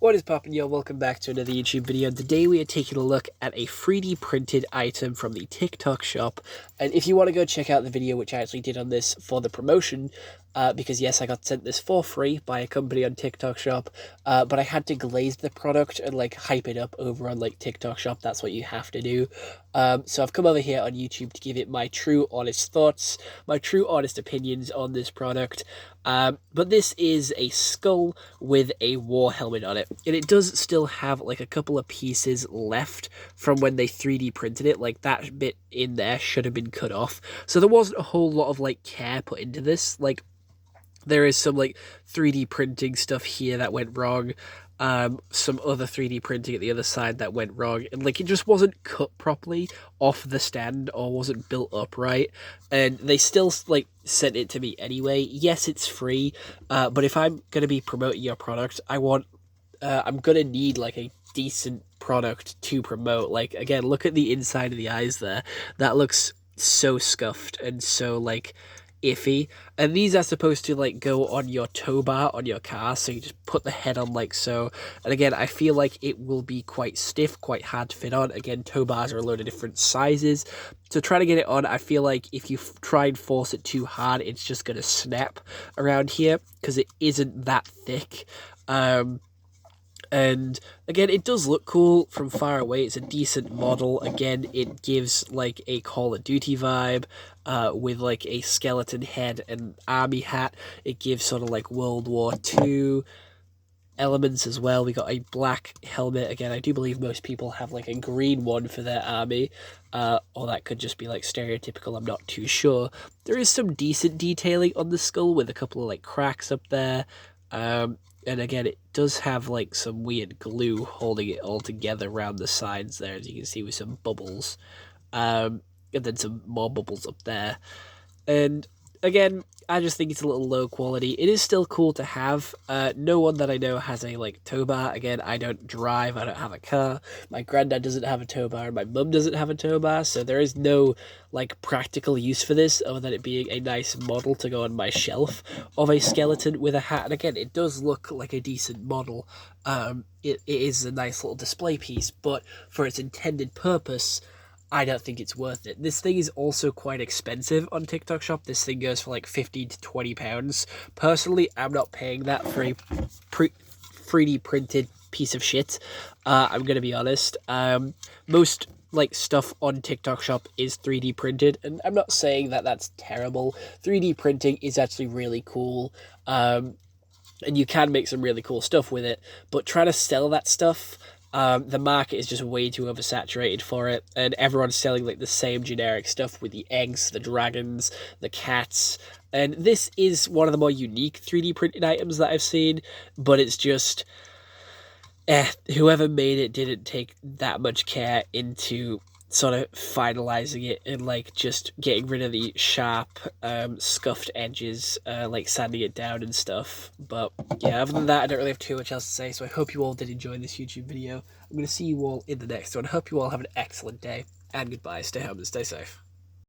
What is poppin', yo? Welcome back to another YouTube video. Today we are taking a look at a 3D printed item from the TikTok shop. And if you want to go check out the video which I actually did on this for the promotion, because yes, I got sent this for free by a company on TikTok shop, but I had to glaze the product and like hype it up over on like TikTok shop. That's what you have to do. So I've come over here on YouTube to give it my true honest thoughts, my true honest opinions on this product. But this is a skull with a war helmet on it, and it does still have like a couple of pieces left from when they 3D printed it. Like that bit in there should have been cut off, so there wasn't a whole lot of like care put into this. Like there is some like 3D printing stuff here that went wrong, some other 3D printing at the other side that went wrong, and like it just wasn't cut properly off the stand or wasn't built up right, and they still like sent it to me anyway. Yes, it's free, but if I'm gonna be promoting your product, I'm gonna need like a decent product to promote. Like again, look at the inside of the eyes there. That looks so scuffed and so like iffy, and these are supposed to like go on your tow bar on your car, so you just put the head on like so. And again, I feel like it will be quite stiff, quite hard to fit on. Again, tow bars are a load of different sizes, so try to get it on. I feel like if you try and force it too hard, it's just gonna snap around here because it isn't that thick. And again, it does look cool from far away. It's a decent model. Again, it gives like a Call of Duty vibe, with like a skeleton head and army hat. It gives sort of like World War II elements as well. We got a black helmet. Again, I do believe most people have like a green one for their army, or that could just be like stereotypical. I'm not too sure. There is some decent detailing on the skull with a couple of like cracks up there. And again, it does have like some weird glue holding it all together around the sides there, as you can see, with some bubbles. And then some more bubbles up there. And again, I just think it's a little low quality. It is still cool to have. No one that I know has a like tow bar. Again, I don't drive. I don't have a car. My granddad doesn't have a tow bar. And my mum doesn't have a tow bar. So there is no like practical use for this other than it being a nice model to go on my shelf of a skeleton with a hat. And again, it does look like a decent model. It is a nice little display piece, but for its intended purpose, I don't think it's worth it. This thing is also quite expensive on TikTok shop. This thing goes for like 15 to 20 pounds. Personally, I'm not paying that for a 3D printed piece of shit. I'm going to be honest. Most like stuff on TikTok shop is 3D printed, and I'm not saying that that's terrible. 3D printing is actually really cool. And you can make some really cool stuff with it, but try to sell that stuff. The market is just way too oversaturated for it, and everyone's selling like the same generic stuff with the eggs, the dragons, the cats, and this is one of the more unique 3D printed items that I've seen, but it's just, whoever made it didn't take that much care into sort of finalizing it and like just getting rid of the sharp scuffed edges, like sanding it down and stuff. But yeah, other than that, I don't really have too much else to say, so I hope you all did enjoy this YouTube video. I'm going to see you all in the next one. I hope you all have an excellent day, and goodbye. Stay home and stay safe.